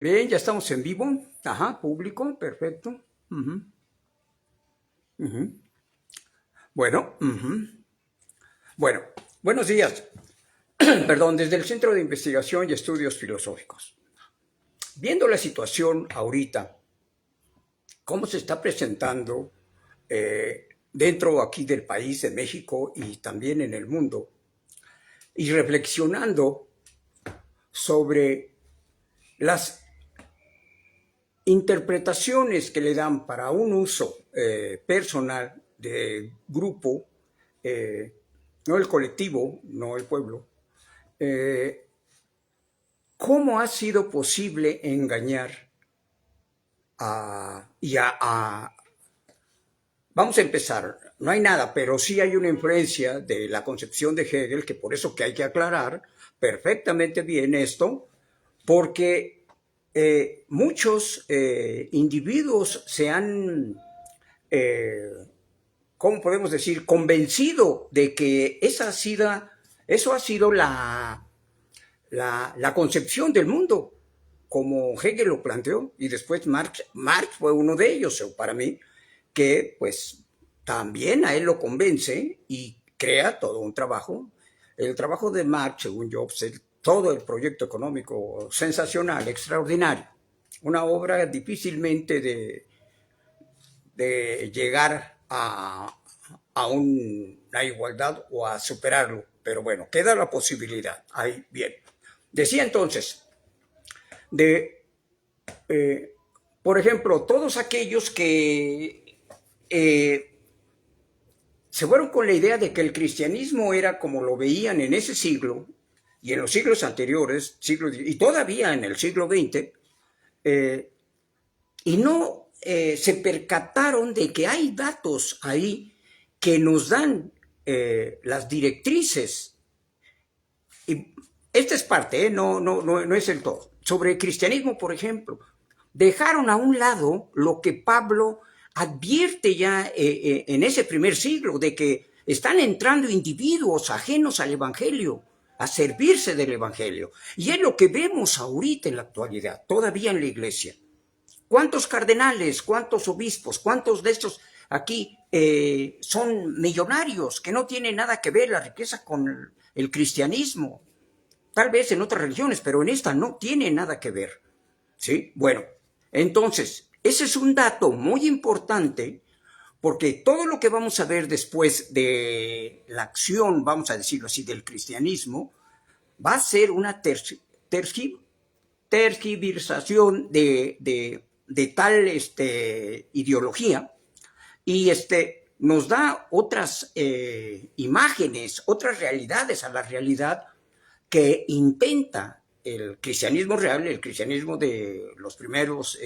Bien, ya estamos en vivo. Ajá, público, perfecto. Ujú, ujú. Bueno, bueno, buenos días. Perdón, desde el Centro de Investigación y Estudios Filosóficos. Viendo la situación ahorita, cómo se está presentando dentro aquí del país, de México y también en el mundo, y reflexionando sobre las interpretaciones que le dan para un uso personal de grupo, eh, no el colectivo, no el pueblo, eh, ¿cómo ha sido posible engañar Vamos a empezar, no hay nada, pero sí hay una influencia de la concepción de Hegel, que por eso que hay que aclarar perfectamente bien esto, porque muchos individuos se han eh, ¿cómo podemos decir?, convencido de que eso ha sido la concepción del mundo, como Hegel lo planteó, y después Marx fue uno de ellos, para mí, que pues también a él lo convence y crea todo un trabajo. El trabajo de Marx, según yo, pues, todo el proyecto económico sensacional, extraordinario, una obra difícilmente de llegar a una igualdad o a superarlo. Pero bueno, queda la posibilidad. Ahí, bien. Decía entonces, de, eh, por ejemplo, todos aquellos que se fueron con la idea de que el cristianismo era como lo veían en ese siglo y en los siglos anteriores, y todavía en el siglo XX, y no se percataron de que hay datos ahí que nos dan las directrices. Y esta es parte, no es el todo. Sobre el cristianismo, por ejemplo, dejaron a un lado lo que Pablo advierte ya en ese primer siglo, de que están entrando individuos ajenos al Evangelio, a servirse del Evangelio. Y es lo que vemos ahorita en la actualidad, todavía en la iglesia. ¿Cuántos cardenales, cuántos obispos, cuántos de estos aquí son millonarios que no tienen nada que ver la riqueza con el cristianismo? Tal vez en otras religiones, pero en esta no tiene nada que ver. ¿Sí? Bueno, entonces, ese es un dato muy importante porque todo lo que vamos a ver después de la acción, vamos a decirlo así, del cristianismo, va a ser una tergiversación de tal ideología y nos da otras imágenes, otras realidades a la realidad que intenta el cristianismo real, el cristianismo de los primeros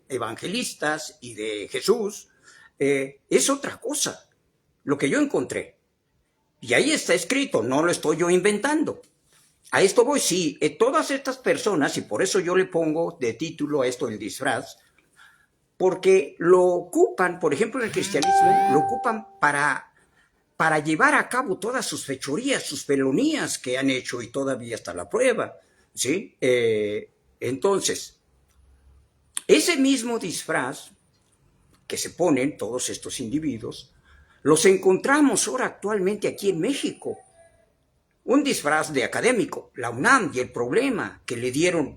evangelistas y de Jesús, es otra cosa, lo que yo encontré. Y ahí está escrito, no lo estoy yo inventando. A esto voy, sí, todas estas personas, y por eso yo le pongo de título a esto el disfraz, porque lo ocupan, por ejemplo, en el cristianismo, lo ocupan para llevar a cabo todas sus fechorías, sus felonías que han hecho y todavía está la prueba, ¿sí? Entonces, ese mismo disfraz que se ponen todos estos individuos, los encontramos ahora actualmente aquí en México. Un disfraz de académico, la UNAM y el problema que le dieron,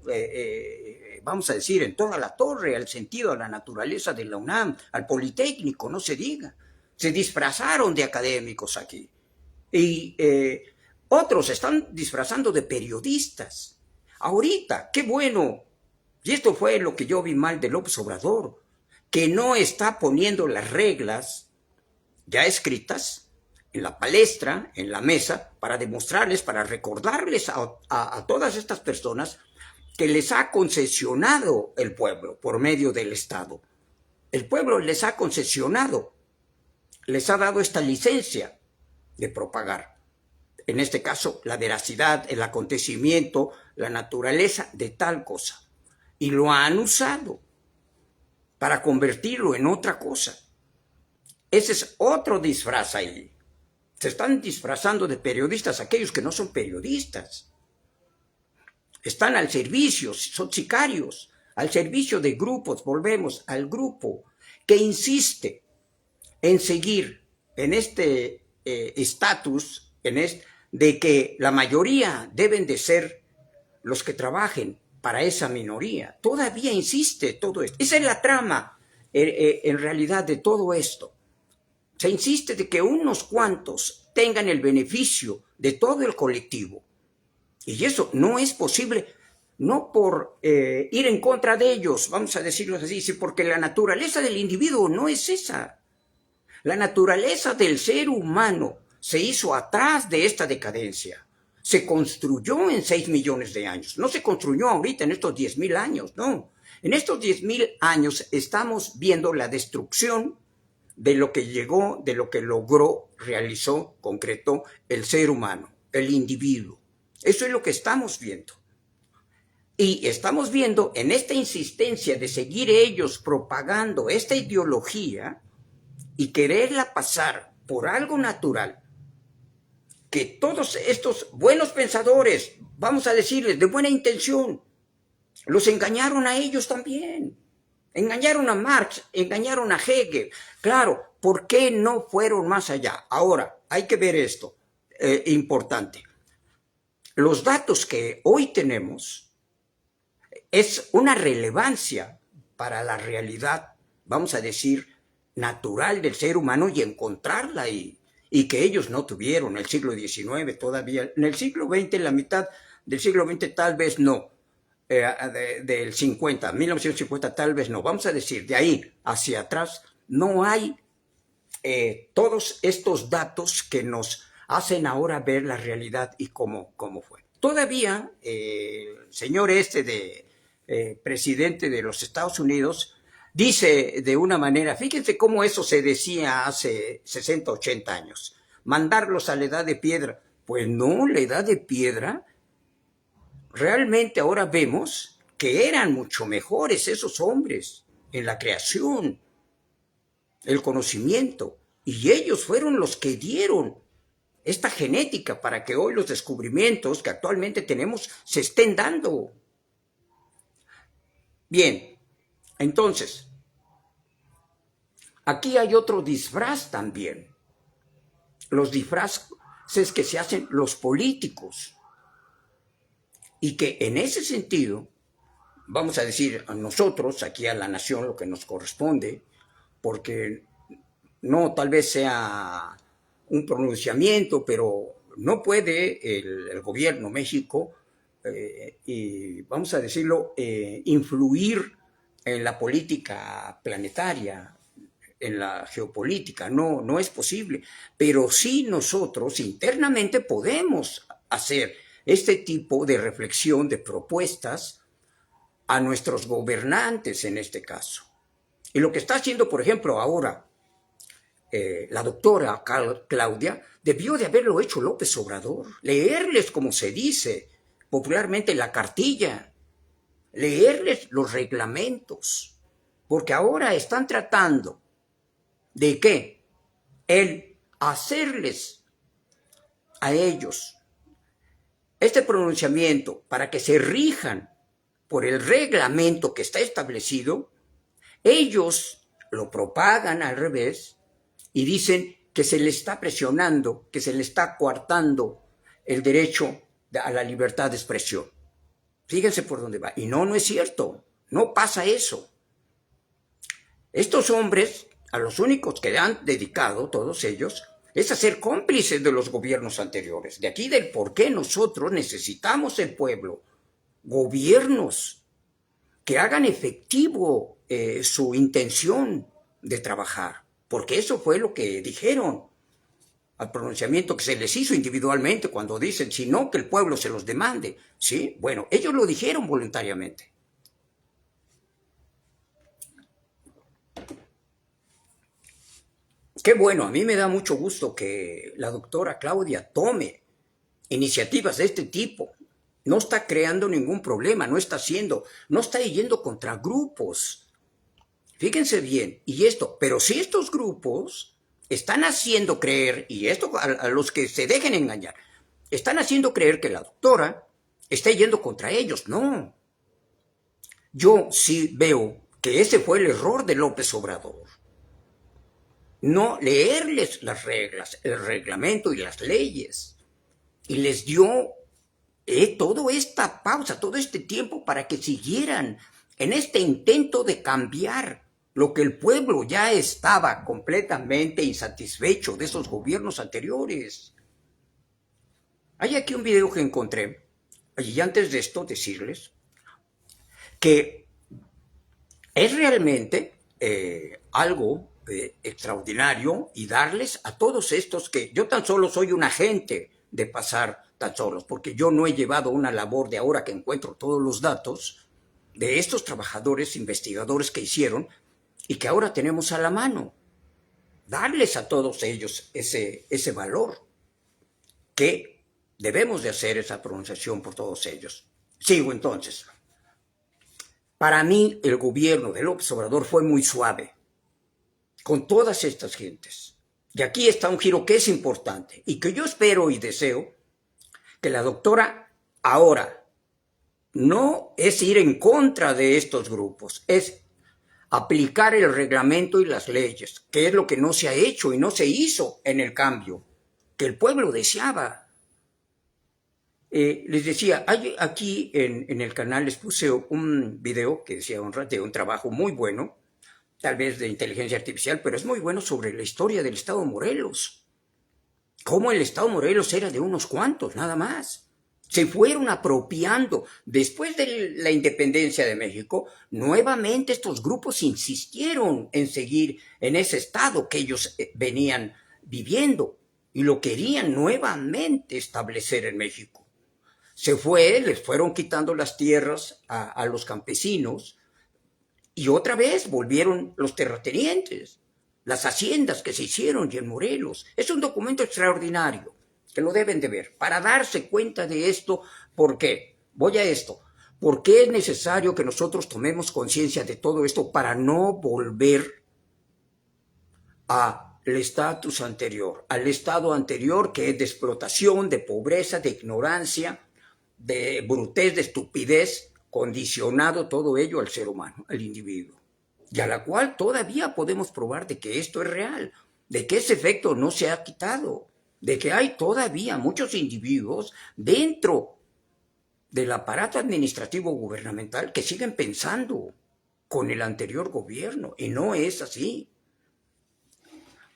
vamos a decir, en toda la torre, al sentido, a la naturaleza de la UNAM, al Politécnico, no se diga. Se disfrazaron de académicos aquí. Y otros están disfrazando de periodistas. Ahorita, qué bueno. Y esto fue lo que yo vi mal de López Obrador, que no está poniendo las reglas ya escritas en la palestra, en la mesa, para demostrarles, para recordarles a todas estas personas que les ha concesionado el pueblo por medio del Estado. El pueblo les ha concesionado, les ha dado esta licencia de propagar. En este caso, la veracidad, el acontecimiento, la naturaleza de tal cosa. Y lo han usado para convertirlo en otra cosa. Ese es otro disfraz ahí. Se están disfrazando de periodistas aquellos que no son periodistas. Están al servicio, son sicarios. al servicio de grupos, volvemos al grupo que insiste en seguir en este estatus, de que la mayoría deben de ser los que trabajen para esa minoría. Todavía insiste todo esto. Esa es la trama, en realidad, de todo esto. Se insiste de que unos cuantos tengan el beneficio de todo el colectivo. Y eso no es posible, no por ir en contra de ellos, vamos a decirlo así, sino porque la naturaleza del individuo no es esa. La naturaleza del ser humano se hizo atrás de esta decadencia. Se construyó en 6 millones de años. No se construyó ahorita en estos 10,000 años, no. En estos 10,000 años estamos viendo la destrucción de lo que llegó, de lo que logró, realizó, concretó el ser humano, el individuo. Eso es lo que estamos viendo. Y estamos viendo en esta insistencia de seguir ellos propagando esta ideología y quererla pasar por algo natural, que todos estos buenos pensadores, vamos a decirles, de buena intención, los engañaron a ellos también. Engañaron a Marx, engañaron a Hegel. Claro, ¿por qué no fueron más allá? Ahora, hay que ver esto, importante. Los datos que hoy tenemos es una relevancia para la realidad, vamos a decir, natural del ser humano y encontrarla y que ellos no tuvieron en el siglo XIX todavía. En el siglo XX, en la mitad del siglo XX tal vez no. Del 50, 1950 tal vez no, vamos a decir, de ahí hacia atrás no hay todos estos datos que nos hacen ahora ver la realidad y cómo fue. Todavía el señor presidente de los Estados Unidos dice de una manera, fíjense cómo eso se decía hace 60, 80 años, mandarlos a la edad de piedra. Pues no, la edad de piedra. Realmente ahora vemos que eran mucho mejores esos hombres en la creación, el conocimiento, y ellos fueron los que dieron esta genética para que hoy los descubrimientos que actualmente tenemos se estén dando. Bien, entonces, aquí hay otro disfraz también. Los disfraces que se hacen los políticos. Y que en ese sentido, vamos a decir a nosotros, aquí a la nación, lo que nos corresponde, porque no tal vez sea un pronunciamiento, pero no puede el gobierno México, y vamos a decirlo, influir en la política planetaria, en la geopolítica, no es posible. Pero sí nosotros internamente podemos hacer este tipo de reflexión, de propuestas a nuestros gobernantes en este caso. Y lo que está haciendo, por ejemplo, ahora la doctora Claudia, debió de haberlo hecho López Obrador, leerles, como se dice popularmente, la cartilla, leerles los reglamentos, porque ahora están tratando de que el hacerles a ellos este pronunciamiento para que se rijan por el reglamento que está establecido, ellos lo propagan al revés y dicen que se le está presionando, que se le está coartando el derecho a la libertad de expresión. Fíjense por dónde va. Y no es cierto. No pasa eso. Estos hombres, a los únicos que han dedicado, todos ellos, es a ser cómplices de los gobiernos anteriores. De aquí del por qué nosotros necesitamos el pueblo, gobiernos que hagan efectivo su intención de trabajar, porque eso fue lo que dijeron al pronunciamiento que se les hizo individualmente cuando dicen, si no, que el pueblo se los demande. Sí, bueno, ellos lo dijeron voluntariamente. Qué bueno, a mí me da mucho gusto que la doctora Claudia tome iniciativas de este tipo. No está creando ningún problema, no está yendo contra grupos. Fíjense bien, pero si estos grupos están haciendo creer, y esto a los que se dejen engañar, están haciendo creer que la doctora está yendo contra ellos, no. Yo sí veo que ese fue el error de López Obrador. No leerles las reglas, el reglamento y las leyes. Y les dio toda esta pausa, todo este tiempo para que siguieran en este intento de cambiar lo que el pueblo ya estaba completamente insatisfecho de esos gobiernos anteriores. Hay aquí un video que encontré, y antes de esto decirles que es realmente algo extraordinario y darles a todos estos que yo tan solo soy un agente de pasar tan solos, porque yo no he llevado una labor de ahora que encuentro todos los datos de estos trabajadores, investigadores que hicieron y que ahora tenemos a la mano. Darles a todos ellos ese valor que debemos de hacer esa pronunciación por todos ellos. Sigo entonces. Para mí el gobierno de López Obrador fue muy suave con todas estas gentes. Y aquí está un giro que es importante y que yo espero y deseo que la doctora ahora no es ir en contra de estos grupos, es aplicar el reglamento y las leyes, que es lo que no se ha hecho y no se hizo en el cambio que el pueblo deseaba. Les decía, hay aquí en el canal les puse un video que decía de un trabajo muy bueno, tal vez de inteligencia artificial, pero es muy bueno sobre la historia del Estado de Morelos. Cómo el Estado de Morelos era de unos cuantos, nada más. Se fueron apropiando. Después de la independencia de México, nuevamente estos grupos insistieron en seguir en ese estado que ellos venían viviendo y lo querían nuevamente establecer en México. Les fueron quitando las tierras a los campesinos y otra vez volvieron los terratenientes, las haciendas que se hicieron en Morelos. Es un documento extraordinario que lo deben de ver para darse cuenta de esto. ¿Por qué? Voy a esto. ¿Por qué es necesario que nosotros tomemos conciencia de todo esto para no volver al estatus anterior, al estado anterior que es de explotación, de pobreza, de ignorancia, de brutez, de estupidez, condicionado todo ello al ser humano, al individuo, y a la cual todavía podemos probar de que esto es real, de que ese efecto no se ha quitado, de que hay todavía muchos individuos dentro del aparato administrativo gubernamental que siguen pensando con el anterior gobierno, y no es así.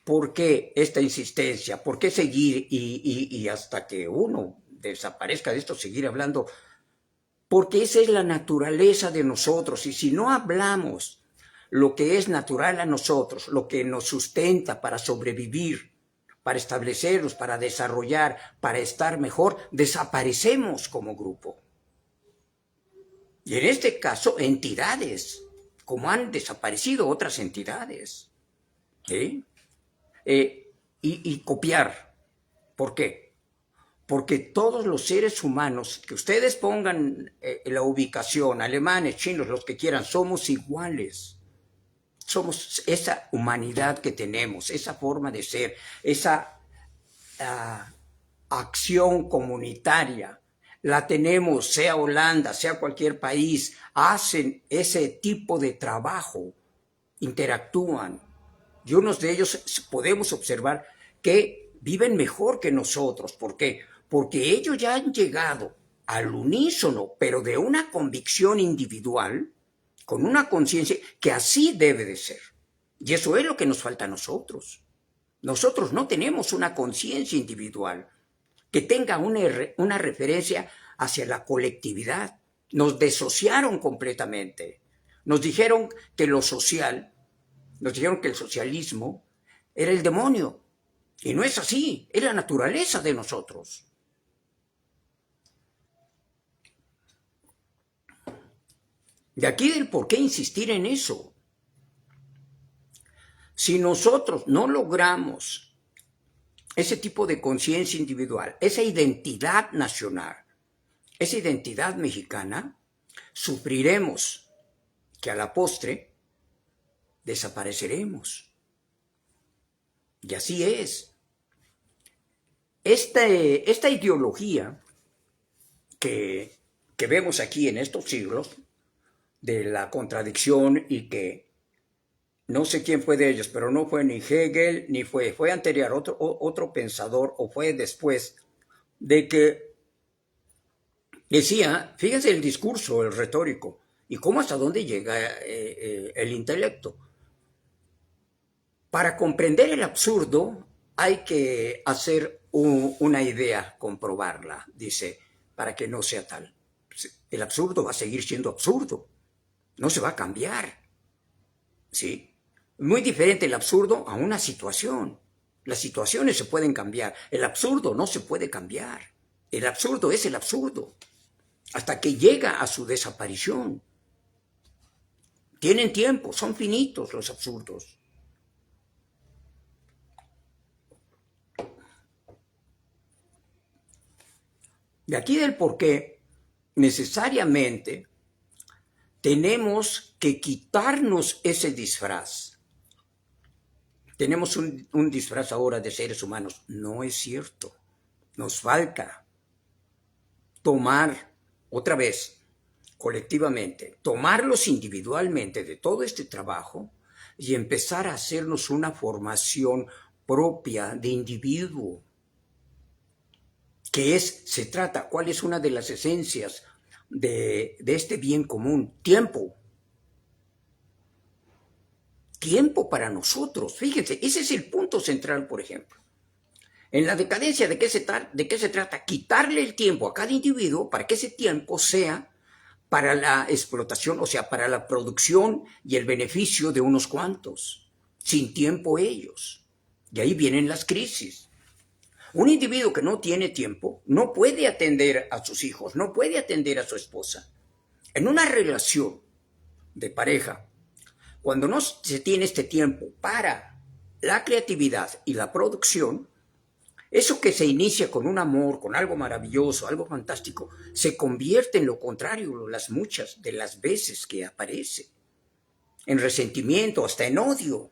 ¿Por qué esta insistencia? ¿Por qué seguir y hasta que uno desaparezca de esto, seguir hablando? Porque esa es la naturaleza de nosotros, y si no hablamos lo que es natural a nosotros, lo que nos sustenta para sobrevivir, para establecernos, para desarrollar, para estar mejor, desaparecemos como grupo. Y en este caso, entidades, como han desaparecido otras entidades. ¿Sí? Y copiar. ¿Por qué? Porque todos los seres humanos, que ustedes pongan la ubicación, alemanes, chinos, los que quieran, somos iguales. Somos esa humanidad que tenemos, esa forma de ser, esa acción comunitaria. La tenemos, sea Holanda, sea cualquier país, hacen ese tipo de trabajo, interactúan. Y unos de ellos podemos observar que viven mejor que nosotros. ¿Por qué? Porque ellos ya han llegado al unísono, pero de una convicción individual, con una conciencia que así debe de ser. Y eso es lo que nos falta a nosotros. Nosotros no tenemos una conciencia individual que tenga una referencia hacia la colectividad. Nos desociaron completamente. Nos dijeron que lo social, nos dijeron que el socialismo era el demonio. Y no es así, es la naturaleza de nosotros. De aquí del por qué insistir en eso. Si nosotros no logramos ese tipo de conciencia individual, esa identidad nacional, esa identidad mexicana, sufriremos que a la postre desapareceremos. Y así es. Esta ideología que vemos aquí en estos siglos de la contradicción y que no sé quién fue de ellos, pero no fue ni Hegel, ni fue anterior, otro pensador, o fue después, de que decía, fíjense el discurso, el retórico, y cómo hasta dónde llega el intelecto. Para comprender el absurdo hay que hacer una idea, comprobarla, dice, para que no sea tal. El absurdo va a seguir siendo absurdo, no se va a cambiar, ¿sí? Muy diferente el absurdo a una situación. Las situaciones se pueden cambiar, el absurdo no se puede cambiar. El absurdo es el absurdo, hasta que llega a su desaparición. Tienen tiempo, son finitos los absurdos. De aquí del por qué necesariamente tenemos que quitarnos ese disfraz. Tenemos un disfraz ahora de seres humanos. No es cierto. Nos falta tomar, otra vez, colectivamente, tomarlos individualmente de todo este trabajo y empezar a hacernos una formación propia de individuo. Se trata, ¿cuál es una de las esencias de este bien común? Tiempo. Tiempo para nosotros. Fíjense, ese es el punto central, por ejemplo. En la decadencia, ¿de qué se trata? Quitarle el tiempo a cada individuo para que ese tiempo sea para la explotación, o sea, para la producción y el beneficio de unos cuantos. Sin tiempo ellos. Y ahí vienen las crisis. Un individuo que no tiene tiempo no puede atender a sus hijos, no puede atender a su esposa. En una relación de pareja, cuando no se tiene este tiempo para la creatividad y la producción, eso que se inicia con un amor, con algo maravilloso, algo fantástico, se convierte en lo contrario las muchas de las veces que aparece. En resentimiento, hasta en odio.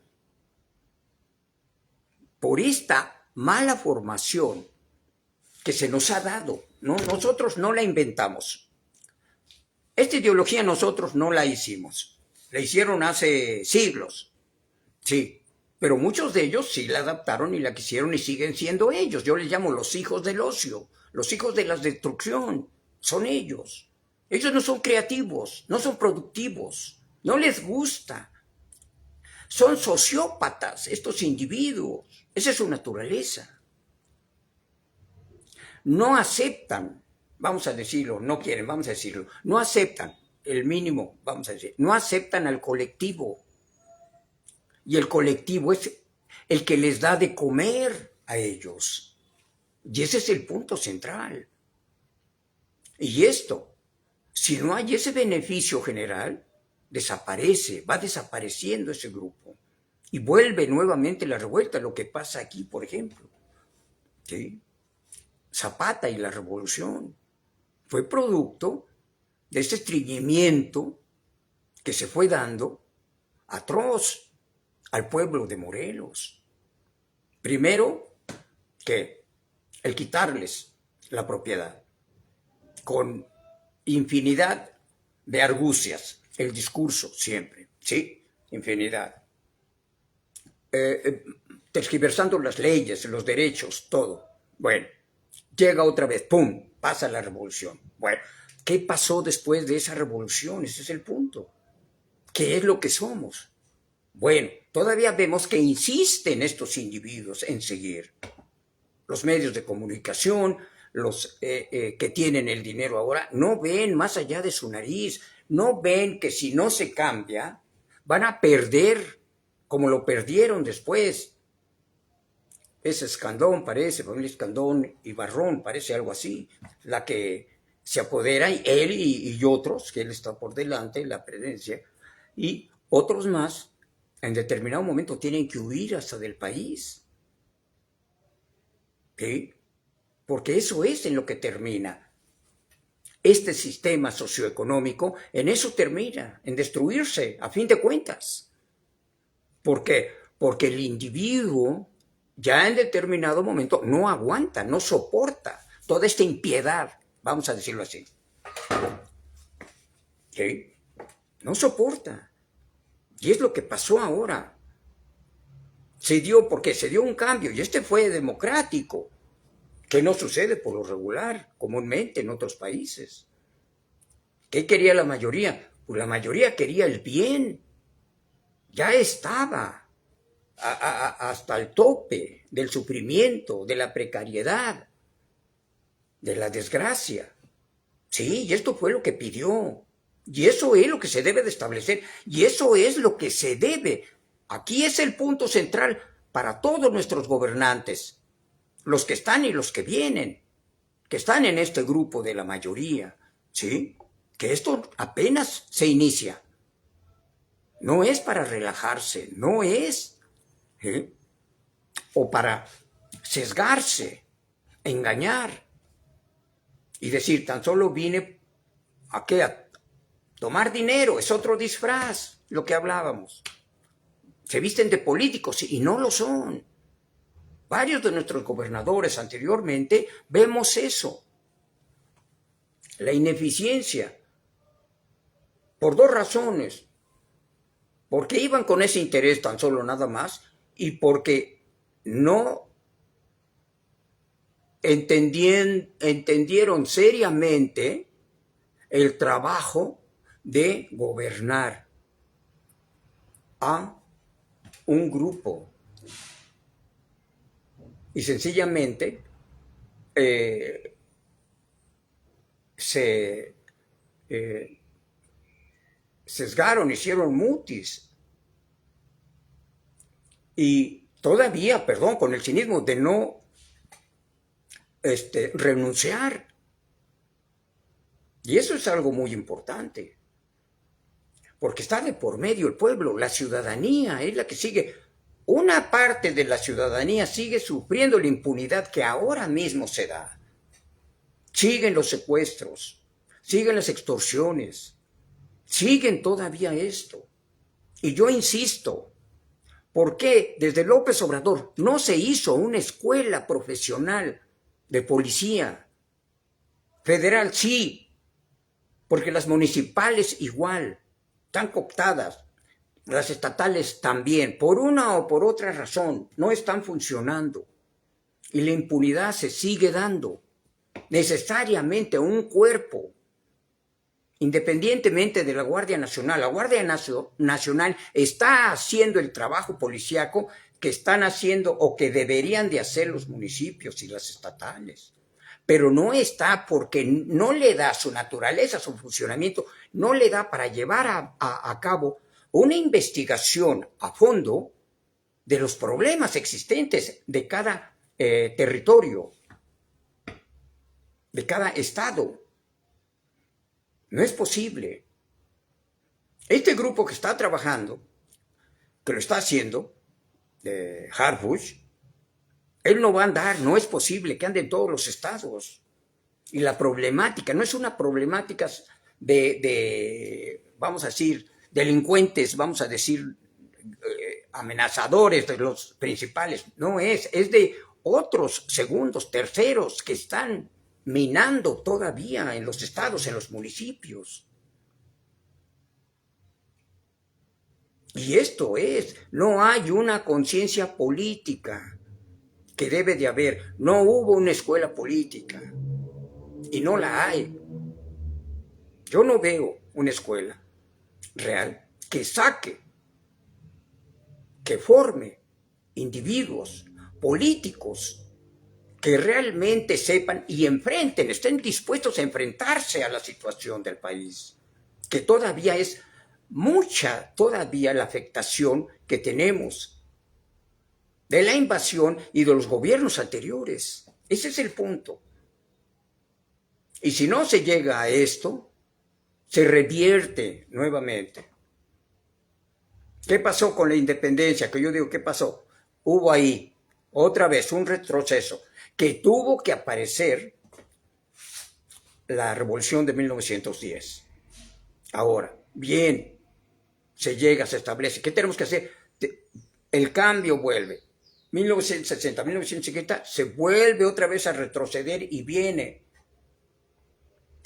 Por esta mala formación que se nos ha dado, ¿no? Nosotros no la inventamos. Esta ideología nosotros no la hicimos. La hicieron hace siglos, sí, pero muchos de ellos sí la adaptaron y la quisieron y siguen siendo ellos. Yo les llamo los hijos del ocio, los hijos de la destrucción, son ellos. Ellos no son creativos, no son productivos, no les gusta. Son sociópatas estos individuos, esa es su naturaleza. No aceptan, vamos a decirlo, no quieren, vamos a decirlo, no aceptan el mínimo, vamos a decir, no aceptan al colectivo. Y el colectivo es el que les da de comer a ellos. Y ese es el punto central. Y esto, si no hay ese beneficio general, desaparece, va desapareciendo ese grupo. Y vuelve nuevamente la revuelta, lo que pasa aquí, por ejemplo. ¿Sí? Zapata y la revolución fue producto de ese estreñimiento que se fue dando atroz al pueblo de Morelos. Primero, que el quitarles la propiedad con infinidad de argucias, el discurso siempre, ¿sí? Infinidad. Tergiversando las leyes, los derechos, todo. Bueno, llega otra vez, ¡pum!, pasa la revolución. Bueno, ¿qué pasó después de esa revolución? Ese es el punto. ¿Qué es lo que somos? Bueno, todavía vemos que insisten estos individuos en seguir. Los medios de comunicación, los que tienen el dinero ahora, no ven más allá de su nariz, no ven que si no se cambia, van a perder como lo perdieron después. Es Escandón, parece, familia Escandón y Barrón, parece algo así, la que se apodera, él y otros, que él está por delante, la presencia, y otros más, en determinado momento tienen que huir hasta del país. ¿Sí? Porque eso es en lo que termina. Este sistema socioeconómico, en eso termina, en destruirse, a fin de cuentas. ¿Por qué? Porque el individuo ya en determinado momento no aguanta, no soporta toda esta impiedad, vamos a decirlo así. ¿Sí? no soporta. Y es lo que pasó ahora. Se dio porque se dio un cambio y este fue democrático, que no sucede por lo regular, comúnmente en otros países. ¿Qué quería la mayoría? Pues la mayoría quería el bien. Ya estaba hasta el tope del sufrimiento, de la precariedad, de la desgracia. Sí, y esto fue lo que pidió. Y eso es lo que se debe de establecer. Y eso es lo que se debe. Aquí es el punto central para todos nuestros gobernantes, los que están y los que vienen, que están en este grupo de la mayoría, ¿sí? Que esto apenas se inicia. No es para relajarse, no es, ¿eh? O para sesgarse, engañar y decir, tan solo vine a qué, a tomar dinero, es otro disfraz, lo que hablábamos. Se visten de políticos y no lo son. Varios de nuestros gobernadores anteriormente vemos eso. La ineficiencia. Por dos razones. Porque iban con ese interés tan solo nada más y porque no entendieron seriamente el trabajo de gobernar a un grupo. Y sencillamente se sesgaron, hicieron mutis. Y todavía, perdón, con el cinismo de no renunciar. Y eso es algo muy importante. Porque está de por medio el pueblo, la ciudadanía es la que sigue. Una parte de la ciudadanía sigue sufriendo la impunidad que ahora mismo se da. Siguen los secuestros, siguen las extorsiones, siguen todavía esto. Y yo insisto, ¿por qué desde López Obrador no se hizo una escuela profesional de policía federal? Sí, porque las municipales igual están cooptadas, las estatales también, por una o por otra razón, no están funcionando. Y la impunidad se sigue dando. Necesariamente un cuerpo, independientemente de la Guardia Nacional, la Guardia Nacional está haciendo el trabajo policíaco que están haciendo o que deberían de hacer los municipios y las estatales. Pero no está porque no le da su naturaleza, su funcionamiento, no le da para llevar a cabo una investigación a fondo de los problemas existentes de cada territorio, de cada estado. No es posible. Este grupo que está trabajando, que lo está haciendo, Harfuch, él no va a andar, no es posible que ande en todos los estados. Y la problemática no es una problemática vamos a decir, delincuentes, vamos a decir, amenazadores de los principales. No es de otros segundos, terceros que están minando todavía en los estados, en los municipios. Y esto no hay una conciencia política que debe de haber. No hubo una escuela política y no la hay. Yo no veo una escuela real que saque, que forme individuos políticos que realmente sepan y enfrenten, estén dispuestos a enfrentarse a la situación del país, que todavía es mucha, todavía la afectación que tenemos de la invasión y de los gobiernos anteriores. Ese es el punto. Y si no se llega a esto, se revierte nuevamente. ¿Qué pasó con la independencia? Que yo digo, ¿qué pasó? Hubo ahí otra vez un retroceso que tuvo que aparecer la revolución de 1910. Ahora, bien, se llega, se establece. ¿Qué tenemos que hacer? El cambio vuelve. 1960, 1950, se vuelve otra vez a retroceder y viene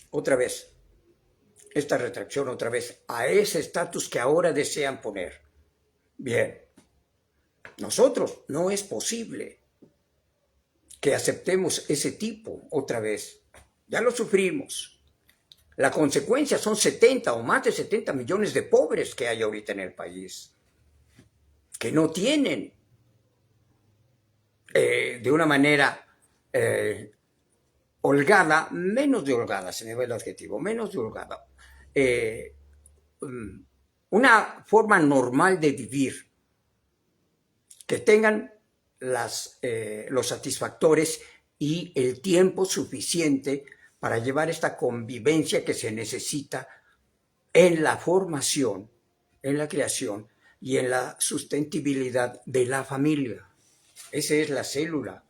otra vez esta retracción otra vez a ese estatus que ahora desean poner. Bien, nosotros no es posible que aceptemos ese tipo otra vez. Ya lo sufrimos. La consecuencia son 70 o más de 70 millones de pobres que hay ahorita en el país, que no tienen de una manera holgada, menos de holgada, se me va el adjetivo, menos de holgada, una forma normal de vivir, que tengan los satisfactores y el tiempo suficiente para llevar esta convivencia que se necesita en la formación, en la creación y en la sustentabilidad de la familia. Esa es la célula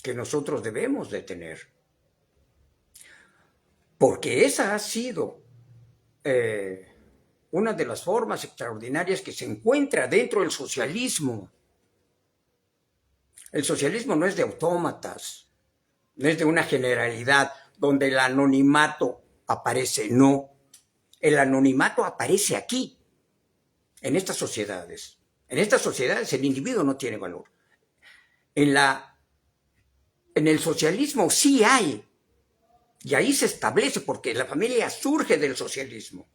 que nosotros debemos de tener. Porque esa ha sido una de las formas extraordinarias que se encuentra dentro del socialismo. El socialismo no es de autómatas, no es de una generalidad donde el anonimato aparece, no. El anonimato aparece aquí, en estas sociedades. En estas sociedades el individuo no tiene valor. En el socialismo sí hay, y ahí se establece porque la familia surge del socialismo.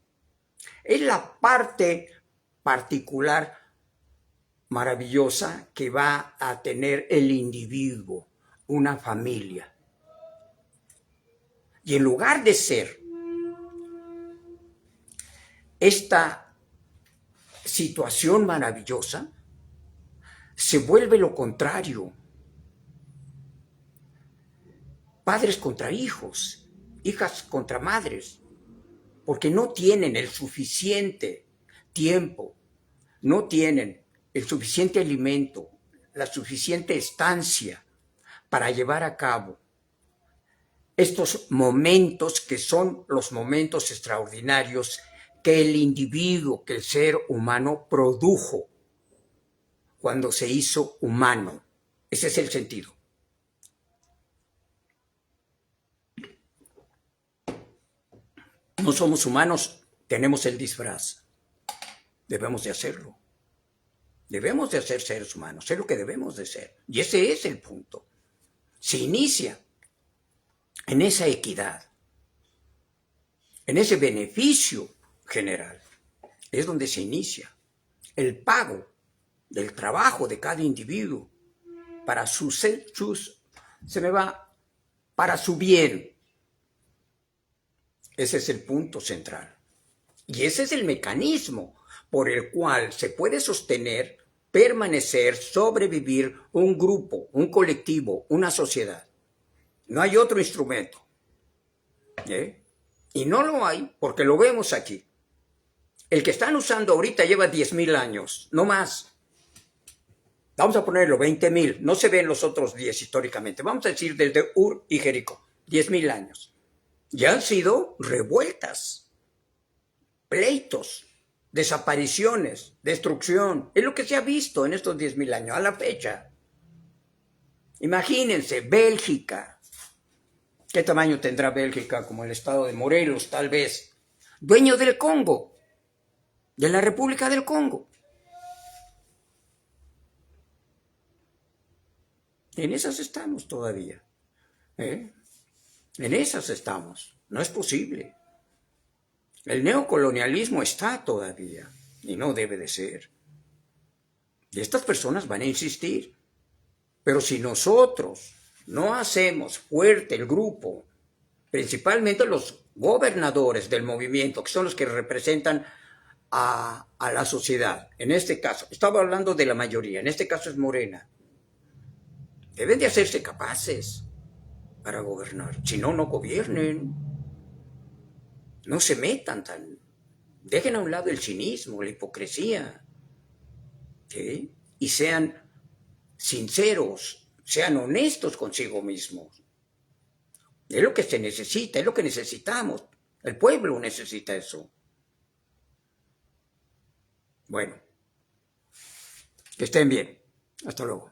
Es la parte particular maravillosa que va a tener el individuo, una familia. Y en lugar de ser esta situación maravillosa, se vuelve lo contrario. Padres contra hijos, hijas contra madres, porque no tienen el suficiente tiempo, no tienen el suficiente alimento, la suficiente estancia para llevar a cabo estos momentos que son los momentos extraordinarios que el individuo, que el ser humano produjo cuando se hizo humano. Ese es el sentido. No somos humanos, tenemos el disfraz. Debemos de hacerlo. Debemos de ser seres humanos, es lo que debemos de ser. Y ese es el punto. Se inicia en esa equidad, en ese beneficio general. Es donde se inicia el pago del trabajo de cada individuo para para su bien. Ese es el punto central. Y ese es el mecanismo por el cual se puede sostener, permanecer, sobrevivir un grupo, un colectivo, una sociedad. No hay otro instrumento. Y no lo hay porque lo vemos aquí. El que están usando ahorita lleva 10,000 años, no más. Vamos a ponerlo 20,000, no se ven los otros 10 históricamente. Vamos a decir desde Ur y Jericó, 10,000 años. Ya han sido revueltas, pleitos, desapariciones, destrucción. Es lo que se ha visto en estos 10,000 años, a la fecha. Imagínense, Bélgica. ¿Qué tamaño tendrá Bélgica? Como el estado de Morelos, tal vez. Dueño del Congo, de la República del Congo. En esas estamos todavía. En esas estamos. No es posible. El neocolonialismo está todavía y no debe de ser. Y estas personas van a insistir. Pero si nosotros no hacemos fuerte el grupo, principalmente los gobernadores del movimiento, que son los que representan a la sociedad, en este caso, estaba hablando de la mayoría, en este caso es Morena, deben de hacerse capaces para gobernar, si no, no gobiernen, no se metan dejen a un lado el cinismo, la hipocresía, ¿sí? Y sean sinceros, sean honestos consigo mismos. Es lo que se necesita, es lo que necesitamos. El pueblo necesita eso. Bueno, que estén bien. Hasta luego.